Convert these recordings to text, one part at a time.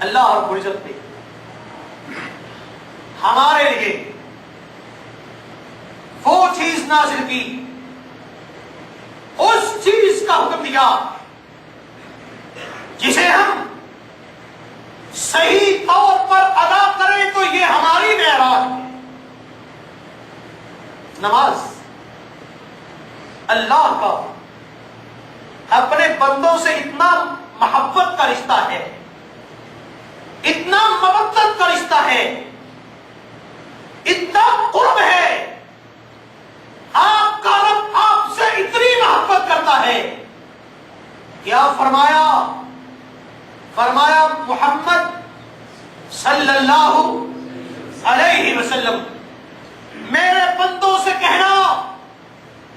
اللہ رب العزت نے ہمارے لیے وہ چیز نازل کی، اس چیز کا حکم دیا جسے ہم صحیح طور پر ادا کریں تو یہ ہماری معراج ہے۔ نماز اللہ کا اپنے بندوں سے اتنا محبت کا رشتہ ہے، اتنا مودت کا رشتہ ہے، اتنا قرب ہے، آپ کا رب آپ سے اتنی محبت کرتا ہے۔ کیا فرمایا؟ فرمایا محمد صلی اللہ علیہ وسلم میرے بندوں سے کہنا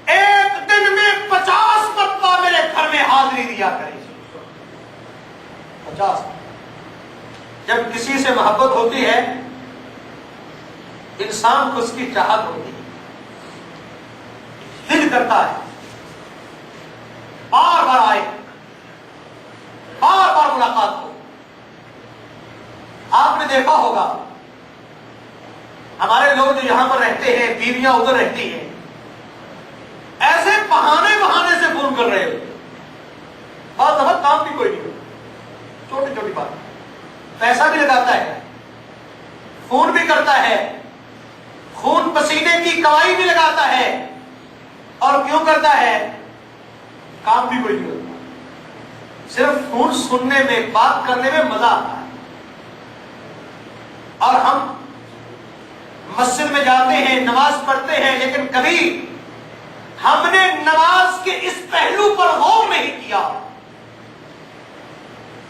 ایک دن میں 50 مرتبہ میرے گھر میں حاضری دیا کرے۔ 50۔ جب کسی سے محبت ہوتی ہے انسان کو اس کی چاہت ہوتی ہے، دل کرتا ہے بار بار آئے، بار بار ملاقات ہو۔ آپ نے دیکھا ہوگا ہمارے لوگ جو یہاں پر رہتے ہیں، بیویاں ادھر رہتی ہیں، ایسے بہانے بہانے سے فون کر رہے ہو، بات سمجھ کام بھی کوئی نہیں ہو، چھوٹی چھوٹی بات، پیسہ بھی لگاتا ہے، فون بھی کرتا ہے، خون پسینے کی کمائی بھی لگاتا ہے، اور کیوں کرتا ہے؟ کام بھی کوئی نہیں ہوتا، صرف فون سننے میں، بات کرنے میں مزہ آتا ہے۔ اور ہم مسجد میں جاتے ہیں، نماز پڑھتے ہیں، لیکن کبھی ہم نے نماز کے اس پہلو پر غور نہیں کیا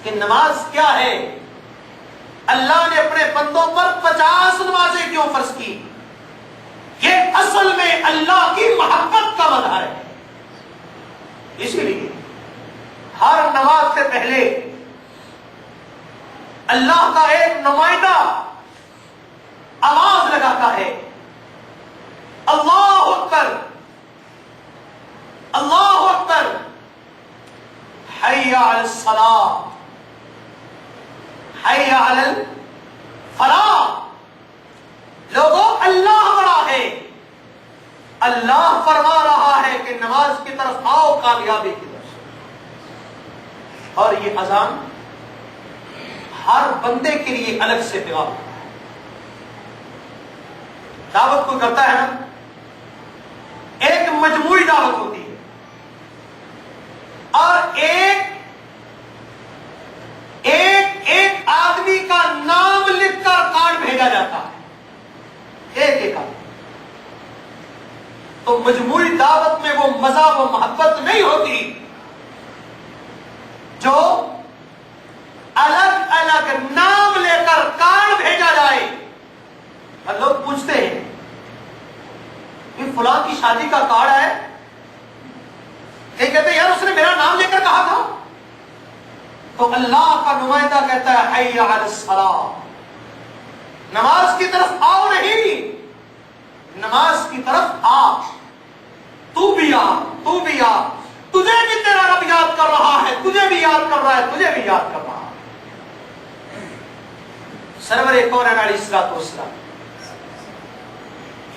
کہ نماز کیا ہے۔ اللہ نے اپنے بندوں پر 50 نمازیں کیوں فرض کی؟ یہ اصل میں اللہ کی محبت کا مظہر ہے۔ اسی لیے ہر نماز سے پہلے اللہ کا ایک نمائندہ آواز لگاتا ہے، اللہ اکبر، اللہ اکبر، حی علی الصلاۃ، حی علی الفلاح۔ لوگوں اللہ بڑا ہے، اللہ فرما رہا ہے کہ نماز کی طرف آؤ، کامیابی کی طرف۔ اور یہ اذان ہر بندے کے لیے الگ سے پیغام ہے۔ دعوت کوئی کرتا ہے نا، ایک مجموعی دعوت ہوتی ہے، اور ایک آدمی کا نام لکھ کر کارڈ بھیجا جاتا ہے، ایک آدمی۔ تو مجموعی دعوت میں وہ مزہ، وہ محبت نہیں ہوتی جو الگ الگ نام لے کر کارڈ بھیجا جائے۔ اور لوگ پوچھتے ہیں کہ فلاں کی شادی کا کارڈ ہے، یہ کہتے ہیں یار اس نے میرا نام لے کر کہا تھا۔ تو اللہ کا نمائندہ کہتا ہے حی علی الصلاۃ، نماز کی طرف آؤ، نہیں، نماز کی طرف آ، تو بھی آ، تو بھی آ، تجھے بھی تیرا رب یاد کر رہا ہے، تجھے بھی یاد کر رہا ہے، تجھے بھی یاد کر رہا ہے۔ سرور کونین علیہ الصلوۃ والسلام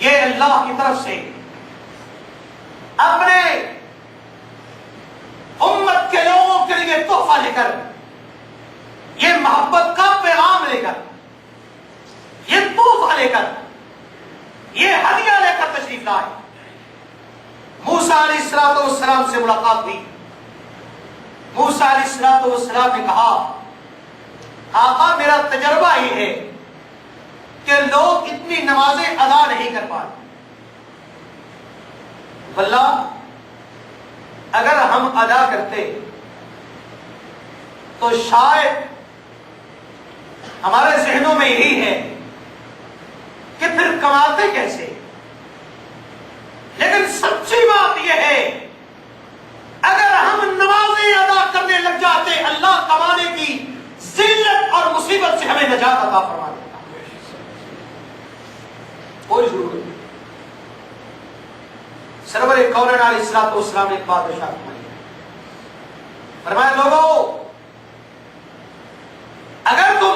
یہ اللہ کی طرف سے اپنے امت کے لوگوں کے لیے تحفہ لے کر، یہ محبت کا پیغام لے کر، یہ تحفہ لے کر، یہ ہدیہ لے کر تشریف لائے۔ موسیٰ علیہ السلام سے ملاقات ہوئی۔ موسیٰ علیہ السلام نے کہا آقا میرا تجربہ ہی ہے کہ لوگ اتنی نمازیں ادا نہیں کر پاتے، واللہ اگر ہم ادا کرتے تو شاید ہمارے ذہنوں میں یہی ہے کہ پھر کماتے کیسے؟ لیکن سچی بات یہ ہے اگر ہم نمازیں ادا کرنے لگ جاتے، اللہ کمانے کی ذلت اور مصیبت سے ہمیں نجات عطا فرما دیتا۔ کوئی ضرورت نہیں۔ سرور کونین علیہ السلام نے ایک بات ارشاد فرمائی، فرمایا لوگوں اگر تم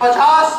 50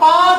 5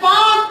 5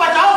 50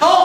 2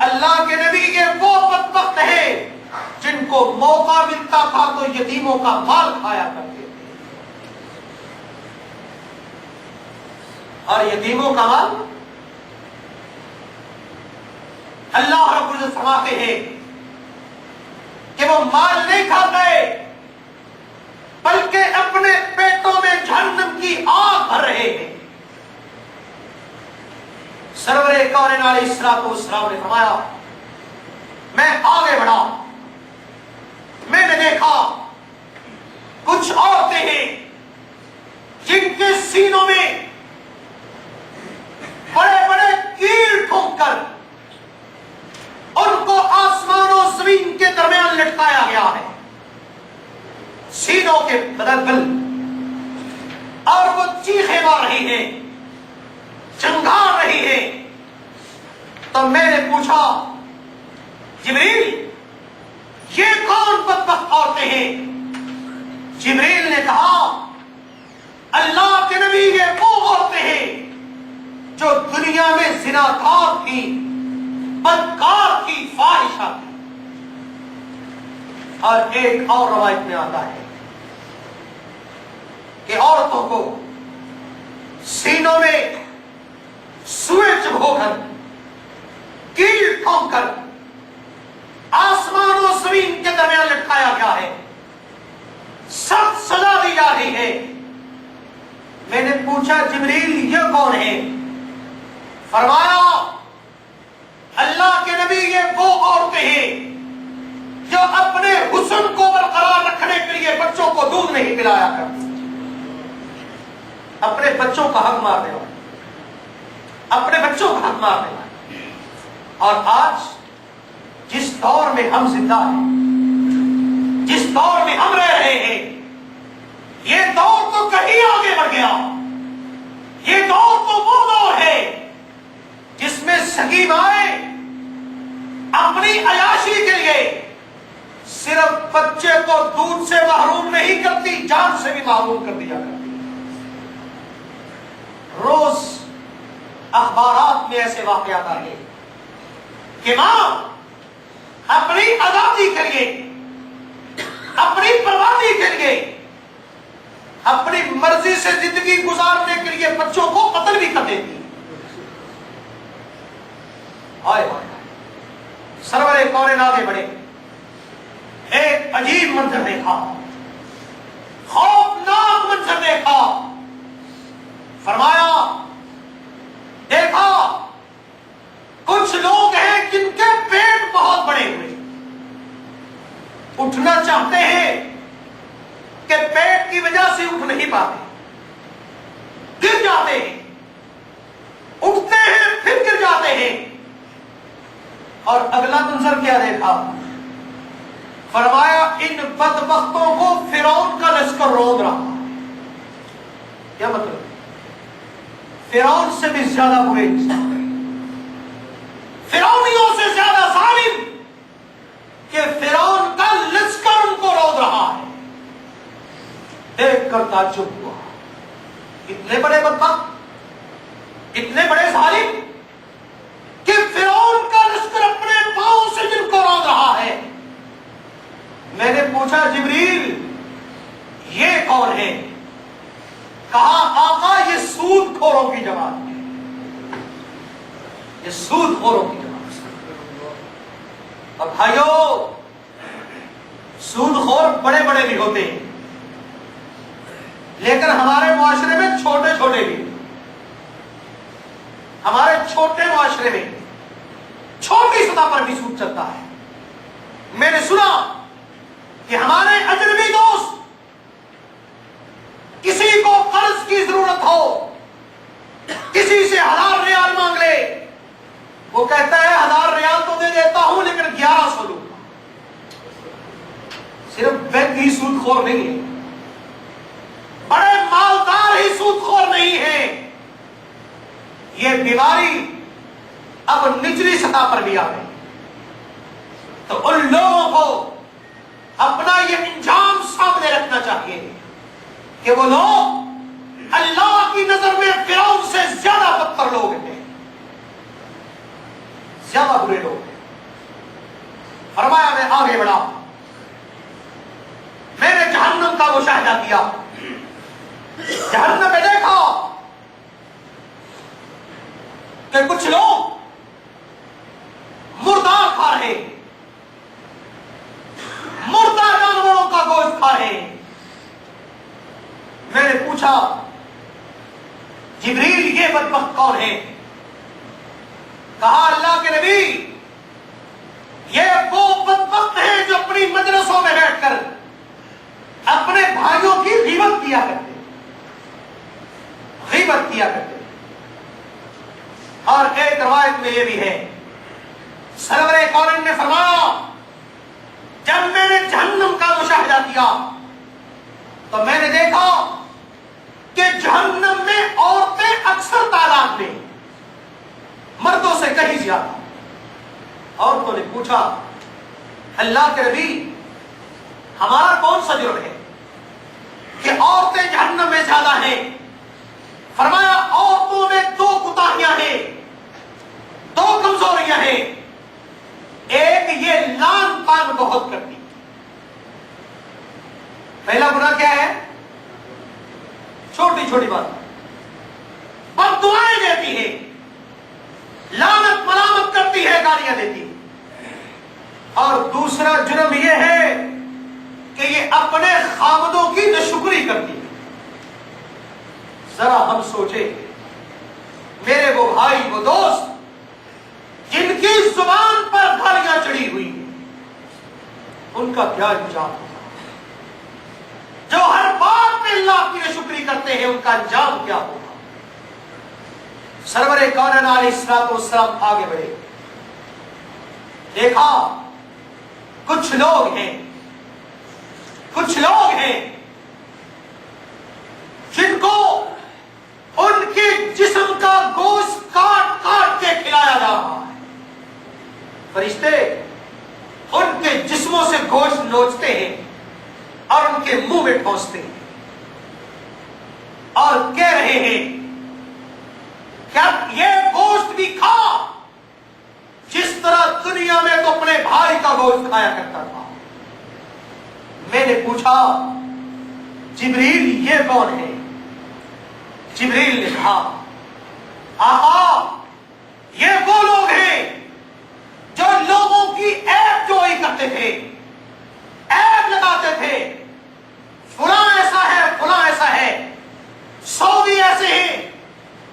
اللہ کے نبی یہ وہ بدبخت ہیں جن کو موقع ملتا تھا تو یتیموں کا مال کھایا کرتے تھے. اور یتیموں کا مال اللہ رب العزت فرماتے ہیں کہ وہ مال نہیں کھاتے بلکہ اپنے پیٹوں میں جہنم کی آگ بھر رہے ہیں. سرور کائنات علیہ الصلوۃ والسلام نے فرمایا میں آگے بڑھا, میں نے دیکھا کچھ عورتیں ہیں جن کے سینوں میں بڑے بڑے کیل ٹھونک کر ان کو آسمان و زمین کے درمیان لٹکایا گیا ہے, سینوں کے بدل, اور وہ چیخیں مار رہی ہیں, چنگھار رہی ہیں. تو میں نے پوچھا جبریل یہ کون بدبخت عورتیں ہیں؟ جبریل نے کہا اللہ کے نبی یہ وہ عورتیں ہیں جو دنیا میں زناکار تھی, بدکار تھی, فاحشہ تھی. اور ایک اور روایت میں آتا ہے کہ عورتوں کو سینوں میں سوئے چبھو کر, کیل ٹھونک کر آسمان و زمین کے درمیان لٹکایا گیا ہے, سخت سزا دی جا رہی ہے. میں نے پوچھا جبریل یہ کون ہے؟ فرمایا اللہ کے نبی یہ وہ عورتیں ہیں جو اپنے حسن کو برقرار رکھنے کے لیے بچوں کو دودھ نہیں پلایا کرتی, اپنے بچوں کا حق مارنے والے, اپنے بچوں کا حق مارنے والے. اور آج جس دور میں ہم زندہ ہیں, جس دور میں ہم رہ رہے ہیں, یہ دور تو کہیں آگے بڑھ گیا. یہ دور تو وہ دور ہے جس میں سگی مائیں اپنی عیاشی کے لیے صرف بچے کو دودھ سے محروم نہیں کرتی, جان سے بھی محروم کر دیا کرتی. روز اخبارات میں ایسے واقعات آتے ہیں کہ ماں اپنی آزادی کے لیے, اپنی بربادی کے لیے, اپنی مرضی سے زندگی گزارنے کے لیے بچوں کو قتل بھی کر دیتی. سرور کائنات بڑے ایک عجیب منظر دیکھا, خوفناک منظر دیکھا. فرمایا دیکھا کچھ لوگ ہیں جن کے پیٹ بہت بڑے ہوئے, اٹھنا چاہتے ہیں کہ پیٹ کی وجہ سے اٹھ نہیں پاتے, گر جاتے ہیں, اٹھتے ہیں پھر گر جاتے ہیں. اور اگلا منظر کیا دیکھا؟ فرمایا ان بدبختوں کو فرعون کا لشکر روند رہا. کیا مطلب؟ فرعون سے بھی زیادہ برے انسان, فرعونیوں سے زیادہ ظالم, کہ فرعون کا لشکر ان کو روند رہا ہے. دیکھ کر تعجب ہوا, اتنے بڑے بدبخت, اتنے بڑے ظالم کہ فرعون کا لشکر اپنے پاؤں سے جن کو روند رہا ہے. میں نے پوچھا جبریل یہ کون ہے؟ کہا آقا یہ سود خوروں کی جماعت ہے, یہ سود خوروں کی جماعت ہے. اب بھائیو سود خور بڑے بڑے بھی ہوتے ہیں, لیکن ہمارے معاشرے میں چھوٹے چھوٹے بھی, ہمارے چھوٹے معاشرے میں چھوٹی سطح پر بھی سود چلتا ہے. میں نے سنا کہ ہمارے اجنبی دوست کسی کو قرض کی ضرورت ہو, کسی سے 1000 ریال مانگ لے, وہ کہتا ہے 1000 ریال تو دے دیتا ہوں لیکن 1100 لوں گا. صرف بینک ہی سود خور نہیں ہے, بڑے مالدار ہی سود خور نہیں ہے. یہ بیماری اب نچلی سطح پر بھی آ گئی. تو ان لوگوں کو اپنا یہ انجام سامنے رکھنا چاہیے کہ وہ لوگ اللہ کی نظر میں فرعون سے زیادہ بدتر لوگ ہیں, زیادہ برے لوگ ہیں. فرمایا میں آگے بڑھا، میں نے جہنم کا مشاہدہ کیا، جہنم میں دیکھا کہ کچھ لوگ مردار کھا رہے، مردہ جانوروں کا گوشت کھا رہے۔ میں نے پوچھا جبریل یہ بدبخت کون ہے؟ کہا اللہ کے نبی یہ وہ بدبخت ہیں جو اپنی مجلسوں میں بیٹھ کر اپنے بھائیوں کی غیبت کیا کرتے، غیبت کیا کرتے۔ اور ایک روایت میں یہ بھی ہے، سرور کونین نے فرمایا جب میں نے جہنم کا مشاہدہ کیا تو میں نے دیکھا کہ جہنم میں عورتیں اکثر تعداد میں مردوں سے کہیں زیادہ۔ عورتوں نے پوچھا اللہ کے نبی ہمارا کون سا جرم ہے کہ عورتیں جہنم میں زیادہ ہیں؟ فرمایا عورتوں میں دو کوتاہیاں ہیں، دو کمزوریاں ہیں۔ ایک یہ لان پان بہت کرتی، پہلا گناہ کیا ہے؟ چھوٹی چھوٹی بات بد دعائیں دیتی ہے، لعنت ملامت کرتی ہے، گالیاں دیتی ہے۔ اور دوسرا جرم یہ ہے کہ یہ اپنے خامدوں کی ناشکری کرتی ہے۔ ذرا ہم سوچیں میرے وہ بھائی وہ دوست جن کی زبان پر گالیاں چڑھی ہوئی ہیں ان کا کیا انجام ہوگا؟ جو ہر بات میں اللہ کی ناشکری کرتے ہیں ان کا انجام کیا ہوگا؟ سرور کونین علیہ الصلوۃ والسلام آگے بڑھے، دیکھا کچھ لوگ ہیں جن کو ان کے جسم کا گوشت کاٹ کاٹ کے کھلایا جا رہا ہے۔ فرشتے ان کے جسموں سے گوشت نوچتے ہیں اور ان کے منہ میں ٹھونستے ہیں اور کہہ رہے ہیں کیا یہ گوشت بھی کھا جس طرح دنیا میں تو اپنے بھائی کا گوشت کھایا کرتا تھا۔ میں نے پوچھا جبریل یہ کون ہے؟ جبریل نے کہا آقا یہ وہ لوگ ہیں جو لوگوں کی عیب جوئی کرتے تھے، عیب لگاتے تھے، فلاں ایسا ہے فلاں ایسا ہے، سعودی ایسے ہیں،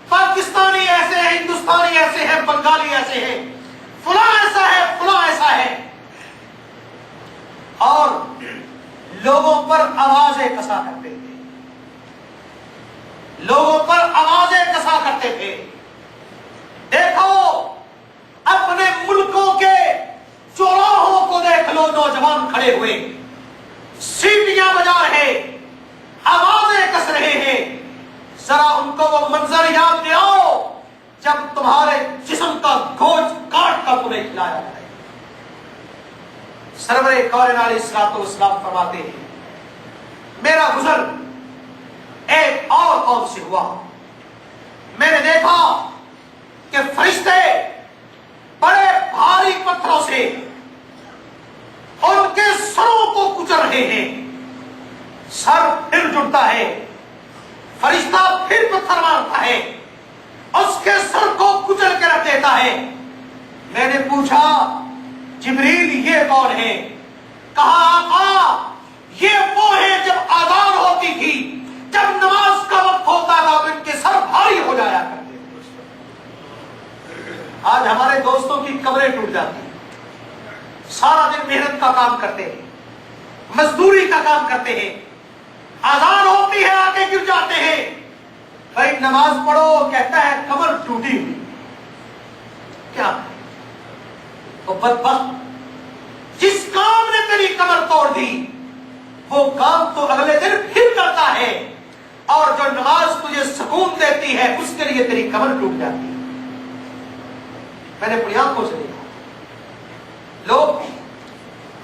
پاکستانی ایسے ہیں، ہندوستانی ایسے ہیں، بنگالی ایسے ہیں، فلاں ایسا ہے فلاں ایسا ہے، اور لوگوں پر آوازیں کسا کرتے تھے، لوگوں پر آوازیں کسا کرتے تھے۔ دیکھو اپنے ملکوں کے چوراہوں کو دیکھ لو، نوجوان کھڑے ہوئے سیٹیاں بجا رہے، آوازیں کس رہے ہیں، ذرا ان کو وہ منظر یاد دلاؤ جب تمہارے جسم کا گوشت کاٹ کر تمہیں کھلایا جائے۔ سرور کونین علیہ الصلوۃ والسلام فرماتے ہیں میرا گزر ایک اور قوم سے ہوا، میں نے دیکھا کہ فرشتے بڑے بھاری پتھروں سے ان کے سروں کو کچل رہے ہیں، سر پھر جڑتا ہے، فرشتہ پھر پتھر مارتا ہے، اس کے سر کو کچل کے رکھ دیتا ہے۔ میں نے پوچھا جبریل یہ کون ہے؟ کہا آقا یہ وہ ہیں جب آزان ہوتی تھی، جب نماز کا وقت ہوتا تھا تو ان کے سر بھاری ہو جایا کرتے تھے۔ آج ہمارے دوستوں کی کمریں ٹوٹ جاتی ہیں، سارا دن محنت کا کام کرتے ہیں، مزدوری کا کام کرتے ہیں، آزان ہوتی ہے آگے گر جاتے ہیں، بھائی نماز پڑھو کہتا ہے کمر ٹوٹی ہوئی، کیا تو بدبخت جس کام نے تیری کمر توڑ دی وہ کام تو اگلے دن پھر کرتا ہے، اور جو نماز تجھے سکون دیتی ہے اس کے لیے تیری کمر ٹوٹ جاتی ہے۔ میں نے اپنی آنکھوں سے دیکھا لوگ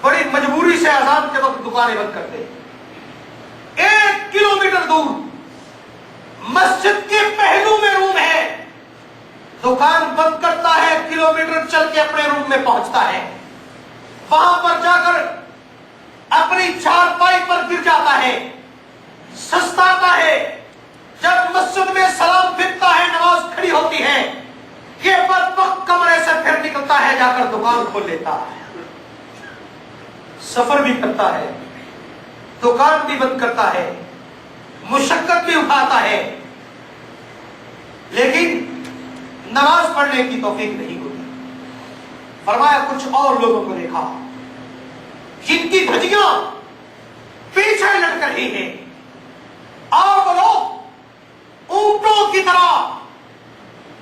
بڑی مجبوری سے اذان کے وقت دکانیں بند کرتے، 1 کلومیٹر دور مسجد کے پہلو میں روم ہے، دکان بند کرتا ہے، کلومیٹر چل کے اپنے روم میں پہنچتا ہے، وہاں پر جا کر اپنی چارپائی پر گر جاتا ہے، سستاتا ہے۔ جب مسجد میں سلام پھرتا ہے، نماز کھڑی ہوتی ہے، یہ بدبخت کمرے سے پھر نکلتا ہے، جا کر دکان کھول لیتا ہے، سفر بھی کرتا ہے، دکان بھی بند کرتا ہے، مشقت بھی اٹھاتا ہے، لیکن نماز پڑھنے کی توفیق نہیں ہوتی۔ فرمایا کچھ اور لوگوں کو دیکھا جن کی دھجیاں پیچھے لٹک رہی ہیں، اور وہ لوگ اونٹوں کی طرح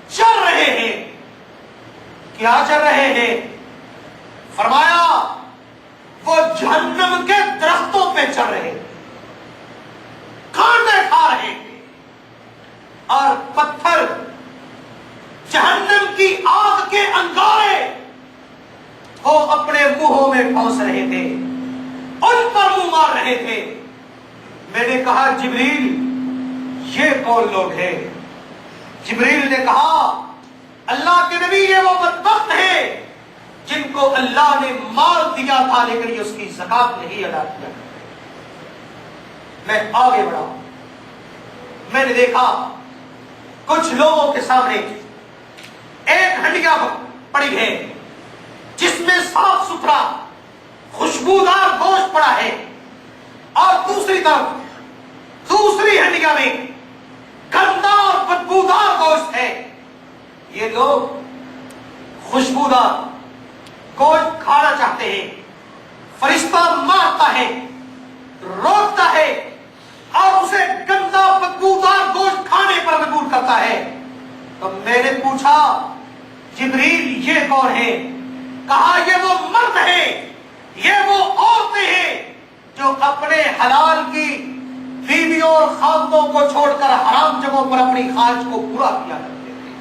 چل رہے ہیں۔ کیا چل رہے ہیں؟ فرمایا وہ جہنم کے درختوں پہ چل رہے ہیں، کانٹے کھا رہے ہیں، اور پتھر جہنم کی آگ کے انگارے وہ اپنے منہوں میں ٹھونس رہے تھے، ان پر منہ مار رہے تھے۔ میں نے کہا جبریل یہ کون لوگ ہیں؟ جبریل نے کہا اللہ کے نبی یہ وہ بدبخت ہیں جن کو اللہ نے مال دیا تھا لیکن یہ اس کی زکات نہیں ادا کیا۔ میں آگے بڑھا، میں نے دیکھا کچھ لوگوں کے سامنے ایک ہنڈیا پڑی ہے جس میں صاف ستھرا خوشبودار گوشت پڑا ہے، اور دوسری طرف دوسری ہنڈیا میں گندا اور بدبودار گوشت ہے۔ یہ لوگ خوشبودار گوشت کھانا چاہتے ہیں، فرشتہ مارتا ہے، روکتا ہے، اور اسے گندا بدبودار گوشت کھانے پر مجبور کرتا ہے۔ تو میں نے پوچھا جبریل یہ کون ہے؟ کہا یہ وہ مرد ہیں، یہ وہ عورتیں ہیں جو اپنے حلال کی بیویوں اور خاندوں کو چھوڑ کر حرام جگہوں پر اپنی خواہش کو پورا کیا کرتے تھے۔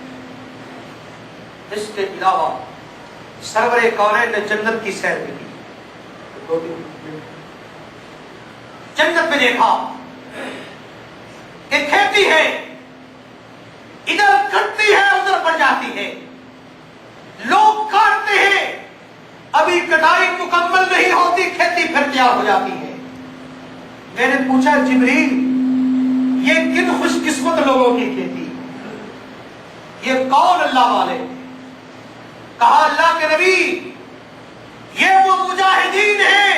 اس کے علاوہ سرور کونین نے جنت کی سیر بھی کی، جنت میں دیکھا کہ کھیتی ہے، ادھر کٹتی ہے ادھر بڑھ جاتی ہے، لوگ کاٹتے ہیں، ابھی کٹائی مکمل نہیں ہوتی کھیتی پھر تیار ہو جاتی ہے۔ میں نے پوچھا جبریل یہ کن خوش قسمت لوگوں کی کھیتی، یہ کون اللہ والے؟ کہا اللہ کے نبی یہ وہ مجاہدین ہیں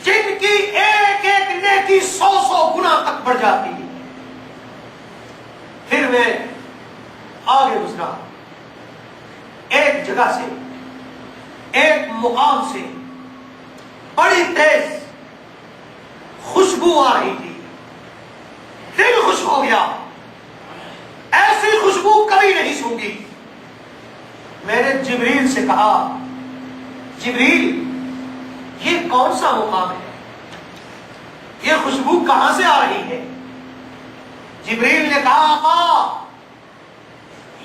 جن کی ایک ایک نیکی 100 گنا تک بڑھ جاتی ہے۔ پھر میں آگے گزرا، ایک جگہ سے ایک مقام سے بڑی تیز خوشبو آ رہی تھی، دل خوش ہو گیا، ایسی خوشبو کبھی نہیں سونگی۔ میں نے جبریل سے کہا جبریل یہ کون سا مقام ہے، یہ خوشبو کہاں سے آ رہی ہے؟ جبریل نے کہا آقا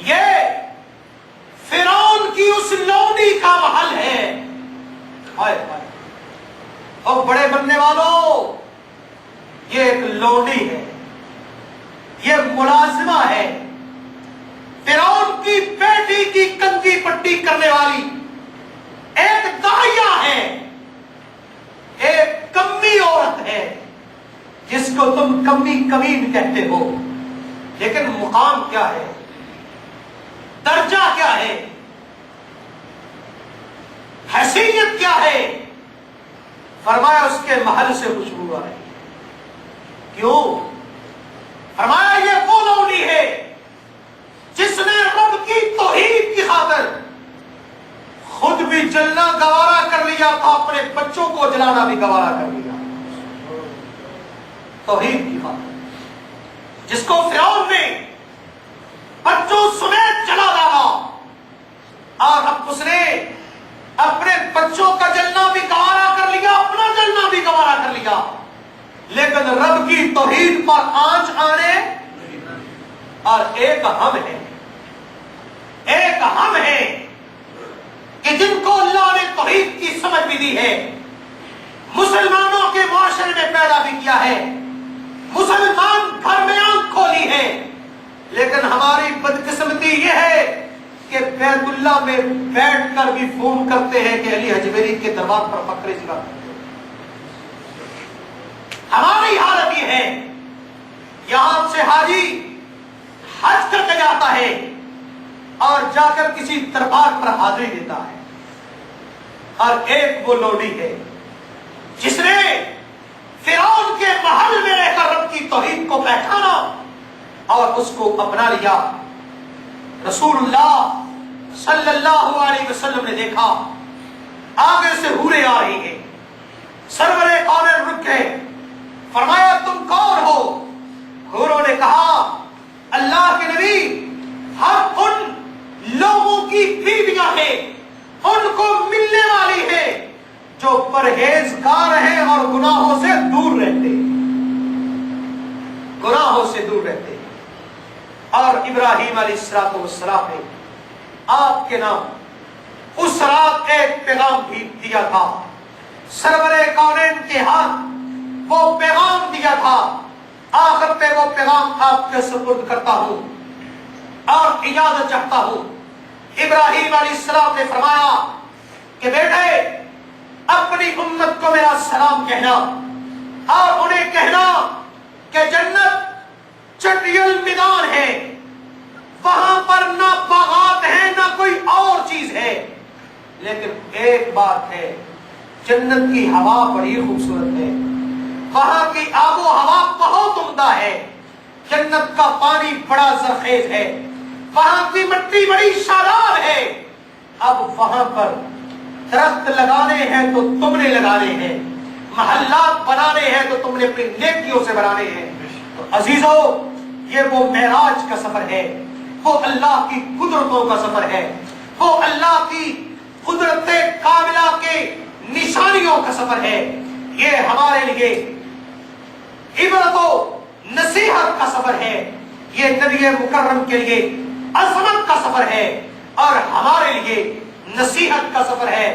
یہ فرعون کی اس لونڈی کا محل ہے۔ ہائے ہائے، اور بڑے بننے والوں یہ ایک لونڈی ہے، یہ ملازمہ ہے، فرعون کی بیٹی کی کنگھی پٹی کرنے والی ایک داہیہ ہے، ایک کمی عورت ہے جس کو تم کمی کمین کہتے ہو، لیکن مقام کیا ہے، درجہ کیا ہے، حیثیت کیا ہے؟ فرمایا اس کے محل سے خوشبو آ رہی ہے۔ کیوں؟ فرمایا یہ وہ لونڈی ہے جس نے رب کی توحید کی خاطر خود بھی جلنا گوارا کر لیا تھا، اپنے بچوں کو جلانا بھی گوارا کر لیا، توحید کی خاطر، جس کو فرعون نے بچوں سمیت جلا ڈالا، اور اب اس نے اپنے بچوں کا جلنا بھی گوارا کر لیا، اپنا جلنا بھی گوارا کر لیا، لیکن رب کی توحید پر آنچ آنے، اور ایک ہم ہے، ایک ہم ہے کہ جن کو اللہ نے توحید کی سمجھ بھی دی ہے، مسلمانوں کے معاشرے میں پیدا بھی کیا ہے، مسلمان گھر میں آنکھ کھولی ہے، لیکن ہماری بدقسمتی یہ ہے کہ بیت اللہ میں بیٹھ کر بھی فون کرتے ہیں کہ علی حجویری کے دربار پر فقرے سکھا. ہماری حالت یہ ہے، یہاں سے حاجی حج کر کے جاتا ہے اور جا کر کسی دربار پر حاضری دیتا ہے، اور ایک وہ لوڈی ہے جس نے فرعون کے محل میں رہ کر رب کی توحید کو پہچانا اور اس کو اپنا لیا. رسول اللہ صلی اللہ علیہ وسلم نے دیکھا آگے سے حوریں آ رہی ہیں، سرور کونین رک گئے، فرمایا تم کون ہو؟ حوروں نے کہا اللہ کے نبی ہم ان لوگوں کی بیویاں ہیں، ان کو ملنے والی ہے جو پرہیزگار ہیں اور گناہوں سے دور رہتے ہیں، گناہوں سے دور رہتے ہیں. اور ابراہیم علیہ السلام نے آپ کے نام اس رات ایک پیغام بھی دیا تھا، سرور کونین کے ہاتھ وہ پیغام دیا تھا. آخر پہ وہ پیغام آپ کے سپرد کرتا ہوں اور اجازت چاہتا ہوں. ابراہیم علیہ السلام نے فرمایا کہ بیٹے اپنی امت کو میرا سلام کہنا اور انہیں کہنا کہ جنت چٹیل میدان ہے، وہاں پر نہ باغات ہیں نہ کوئی اور چیز ہے، لیکن ایک بات ہے، جنت کی ہوا بڑی خوبصورت ہے، وہاں کی آب و ہوا بہت عمدہ ہے، جنت کا پانی بڑا زرخیز ہے، وہاں کی مٹی بڑی شاداب ہے. اب وہاں پر درخت لگانے ہیں تو تم نے لگانے ہیں، محلات بنانے ہیں تو تم نے اپنی نیکیوں سے بنانے ہیں. تو عزیزو یہ وہ معراج کا سفر ہے، وہ اللہ کی قدرتوں کا سفر ہے، وہ اللہ کی قدرت کاملہ کے نشانیوں کا سفر ہے. یہ ہمارے لیے عبرت و نصیحت کا سفر ہے، یہ نبی مکرم کے لیے عظمت کا سفر ہے اور ہمارے لیے نصیحت کا سفر ہے.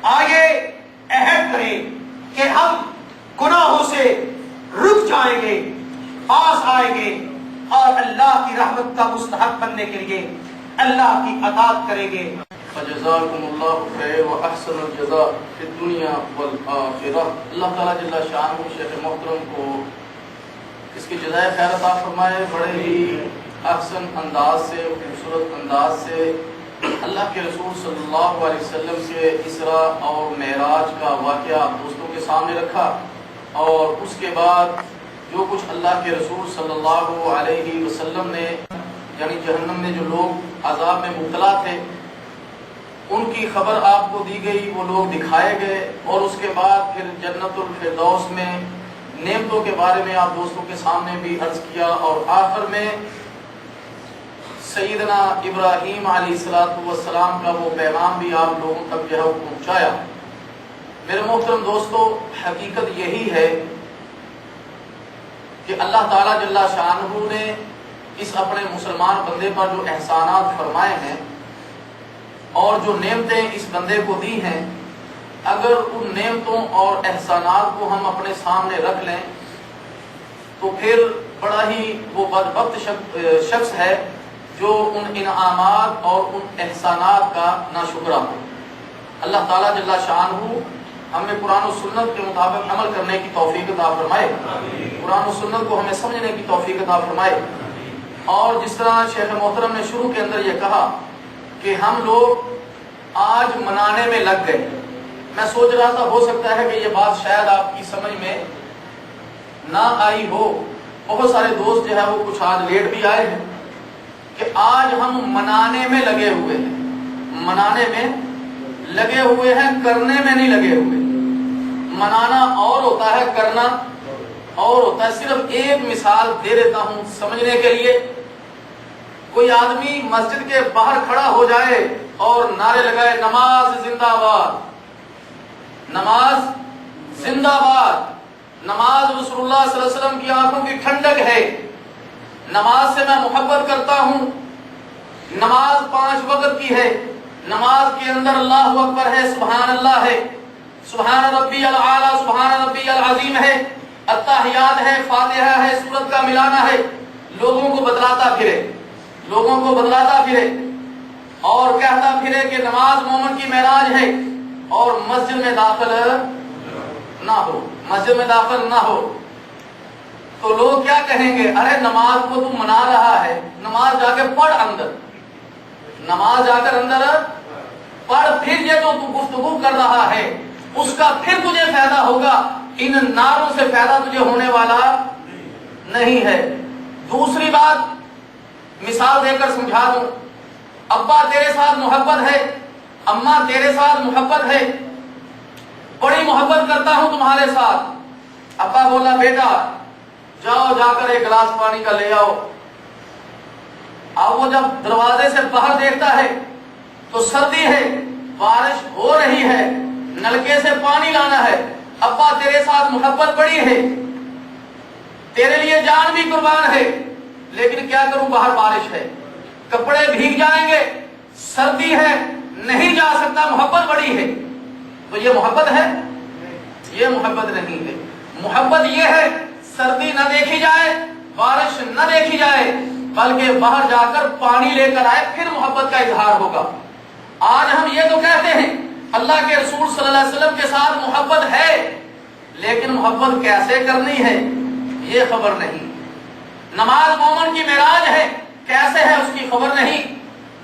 آئیے عہد کریں کہ ہم گناہوں سے رک جائیں گے، پاس آئیں گے اور اللہ کی رحمت کا مستحق بننے کے لیے اللہ کی اطاعت کریں گے. فجزاکم اللہ خیر و احسن الجزاء فی الدنیا والآخرہ. اللہ تعالیٰ جل شانہ شیخ محترم کو اس کی جزائے خیر عطا فرمائے. بڑے ہی احسن انداز سے، خوبصورت انداز سے اللہ کے رسول صلی اللہ علیہ وسلم کے اسراء اور معراج کا واقعہ دوستوں کے سامنے رکھا، اور اس کے بعد جو کچھ اللہ کے رسول صلی اللہ علیہ وسلم نے، یعنی جہنم میں جو لوگ عذاب میں مبتلا تھے ان کی خبر آپ کو دی گئی، وہ لوگ دکھائے گئے، اور اس کے بعد پھر جنت الفردوس میں نعمتوں کے بارے میں آپ دوستوں کے سامنے بھی عرض کیا، اور آخر میں سیدنا ابراہیم علیہ السلام کا وہ پیغام بھی آپ لوگوں تک جو ہے پہنچایا. میرے محترم دوستو، حقیقت یہی ہے کہ اللہ تعالیٰ جل شانہ نے اس اپنے مسلمان بندے پر جو احسانات فرمائے ہیں اور جو نعمتیں اس بندے کو دی ہیں، اگر ان نعمتوں اور احسانات کو ہم اپنے سامنے رکھ لیں تو پھر بڑا ہی وہ بدبخت شخص ہے جو ان انعامات اور ان احسانات کا ناشکرا ہو. اللہ تعالیٰ جل شانہ ہمیں قرآن و سنت کے مطابق عمل کرنے کی توفیق عطا فرمائے، قرآن و سنت کو ہمیں سمجھنے کی توفیق عطا فرمائے. اور جس طرح شیخ محترم نے شروع کے اندر یہ کہا کہ ہم لوگ آج منانے میں لگ گئے، میں سوچ رہا تھا ہو سکتا ہے کہ یہ بات شاید آپ کی سمجھ میں نہ آئی ہو. بہت سارے دوست جو ہے وہ کچھ آج لیٹ بھی آئے ہیں کہ آج ہم منانے میں لگے ہوئے ہیں، منانے میں لگے ہوئے ہیں، کرنے میں نہیں لگے ہوئے. منانا اور ہوتا ہے، کرنا اور ہوتا ہے. صرف ایک مثال دے دیتا ہوں سمجھنے کے لیے. کوئی آدمی مسجد کے باہر کھڑا ہو جائے اور نعرے لگائے نماز زندہ باد، نماز زندہ باد، نماز رسول اللہ صلی اللہ علیہ وسلم کی آنکھوں کی ٹھنڈک ہے، نماز سے میں محبت کرتا ہوں، نماز 5 وقت کی ہے، نماز کے اندر اللہ اکبر ہے، سبحان اللہ ہے، سبحان ربی العالی، سبحان ربی العظیم ہے، التحیات ہے، فاتحہ ہے، سورت کا ملانا ہے. لوگوں کو بتلاتا پھرے، لوگوں کو بتلاتا پھرے. اور کہتا پھرے کہ نماز مومن کی معراج ہے اور مسجد میں داخل نہ ہو، مسجد میں داخل نہ ہو، تو لوگ کیا کہیں گے؟ ارے نماز کو تو منا رہا ہے، نماز جا کے پڑھ اندر، نماز جا کر اندر پڑھ، پھر یہ جو تو گفتگو کر رہا ہے اس کا پھر تجھے فائدہ ہوگا، ان نعروں سے فائدہ تجھے ہونے والا نہیں ہے۔ دوسری بات مثال دے کر سمجھا دوں، ابا تیرے ساتھ محبت ہے، اماں تیرے ساتھ محبت ہے، بڑی محبت کرتا ہوں تمہارے ساتھ، ابا بولا بیٹا جاؤ جا کر ایک گلاس پانی کا لے آؤ، اب وہ جب دروازے سے باہر دیکھتا ہے تو سردی ہے، بارش ہو رہی ہے، نلکے سے پانی لانا ہے، ابا تیرے ساتھ محبت بڑی ہے، تیرے لیے جان بھی قربان ہے، لیکن کیا کروں باہر بارش ہے، کپڑے بھیگ جائیں گے، سردی ہے، نہیں جا سکتا، محبت بڑی ہے، تو یہ محبت ہے؟ یہ محبت نہیں ہے۔ محبت یہ ہے سردی نہ دیکھی جائے، بارش نہ دیکھی جائے، بلکہ باہر جا کر پانی لے کر آئے، پھر محبت کا اظہار ہوگا۔ آج ہم یہ تو کہتے ہیں اللہ کے رسول صلی اللہ علیہ وسلم کے ساتھ محبت ہے، لیکن محبت کیسے کرنی ہے یہ خبر نہیں، نماز مومن کی معراج ہے، کیسے ہے اس کی خبر نہیں،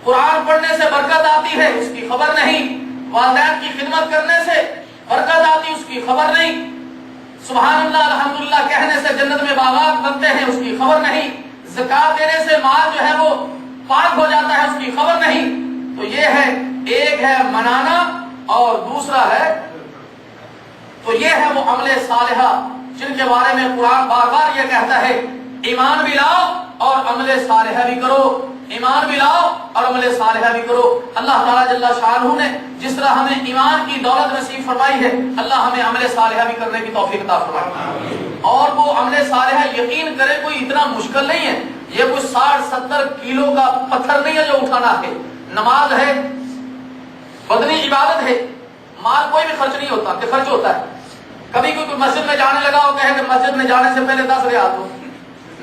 قرآن پڑھنے سے برکت آتی ہے اس کی خبر نہیں، والدین کی خدمت کرنے سے برکت آتی اس کی خبر نہیں، سبحان اللہ الحمدللہ کہنے سے جنت میں باغات بنتے ہیں اس کی خبر نہیں، زکات دینے سے مال جو ہے وہ پاک ہو جاتا ہے اس کی خبر نہیں۔ تو یہ ہے، ایک ہے منانا اور دوسرا ہے، تو یہ ہے وہ عمل صالحہ جن کے بارے میں قرآن بار بار یہ کہتا ہے ایمان بھی لاؤ اور عمل صالحہ بھی کرو، ایمان بھی لاؤ اور عمل صالحہ بھی کرو۔ اللہ تعالیٰ جل شانہ نے جس طرح ہمیں ایمان کی دولت نصیب فرمائی ہے، اللہ ہمیں عمل صالحہ بھی کرنے کی توفیق عطا فرمائے، اور وہ عمل صالحہ یقین کرے کوئی اتنا مشکل نہیں ہے، یہ کوئی 60-70 کلو کا پتھر نہیں ہے جو اٹھانا ہے، نماز ہے، بدنی عبادت ہے، مال کوئی بھی خرچ نہیں ہوتا کہ خرچ ہوتا ہے، کبھی کوئی مسجد میں جانے لگا وہ کہے کہ مسجد میں جانے سے پہلے 10 ریال دو،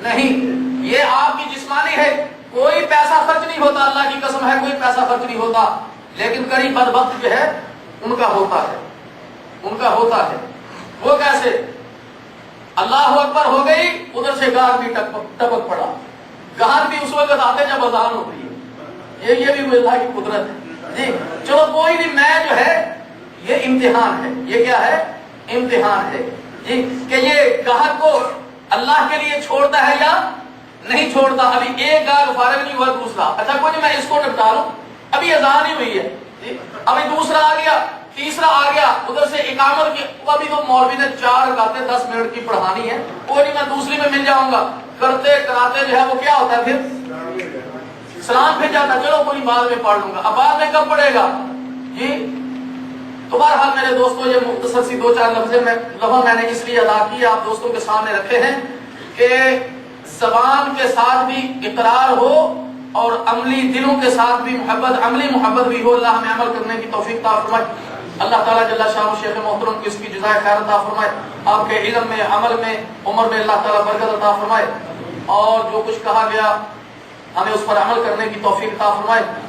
نہیں، یہ آپ کی جسمانی ہے، کوئی پیسہ خرچ نہیں ہوتا، اللہ کی قسم ہے کوئی پیسہ خرچ نہیں ہوتا، لیکن کئی بدبخت جو ہے ان کا ہوتا ہے، ان کا ہوتا ہے، وہ کیسے؟ اللہ اکبر ہو گئی، ادھر سے گاہک بھی ٹپک پڑا، گاہک بھی اس وقت آتے جب اذان ہو رہی ہے، یہ بھی اللہ کی قدرت ہے جی۔ چلو کوئی نہیں، میں جو ہے یہ امتحان ہے، یہ کیا ہے؟ امتحان ہے جی، کہ یہ گاہک کو اللہ کے لیے چھوڑتا ہے یا نہیں چھوڑتا۔ ابھی ایک گاہک فارغ نہیں ہوا، دوسرا اچھا کوئی نہیں میں اس کو نپٹا لوں، ابھی اذان ہی ہوئی ہے جی، ابھی دوسرا آ گیا، تیسرا آ گیا، ادھر سے اقامت کی، ابھی تو مولوی نے 4 رکعتیں 10 منٹ کی پڑھانی ہے، کوئی نہیں میں دوسری میں مل جاؤں گا، کرتے کراتے جو ہے وہ کیا ہوتا ہے پھر سلام پھر جاتا، چلو کوئی بعد میں پڑھ لوں گا، اب بعد میں کب پڑھے گا جی۔ تو بہرحال میرے دوستوں یہ مختصر سی 2-4 لفظ میں نے اس لیے ادا کیے، آپ دوستوں کے سامنے رکھے ہیں کہ زبان کے ساتھ بھی اقرار ہو اور عملی دلوں کے ساتھ بھی محبت، عملی محبت بھی ہو، اللہ ہمیں عمل کرنے کی توفیق عطا فرمائے۔ اللہ تعالیٰ جل شانہ شیخ محترم کو اس کی جزائے خیر عطا فرمائے، آپ کے علم میں، عمل میں، عمر میں اللہ تعالیٰ برکت عطا فرمائے، اور جو کچھ کہا گیا ہمیں اس پر عمل کرنے کی توفیق عطا فرمائے۔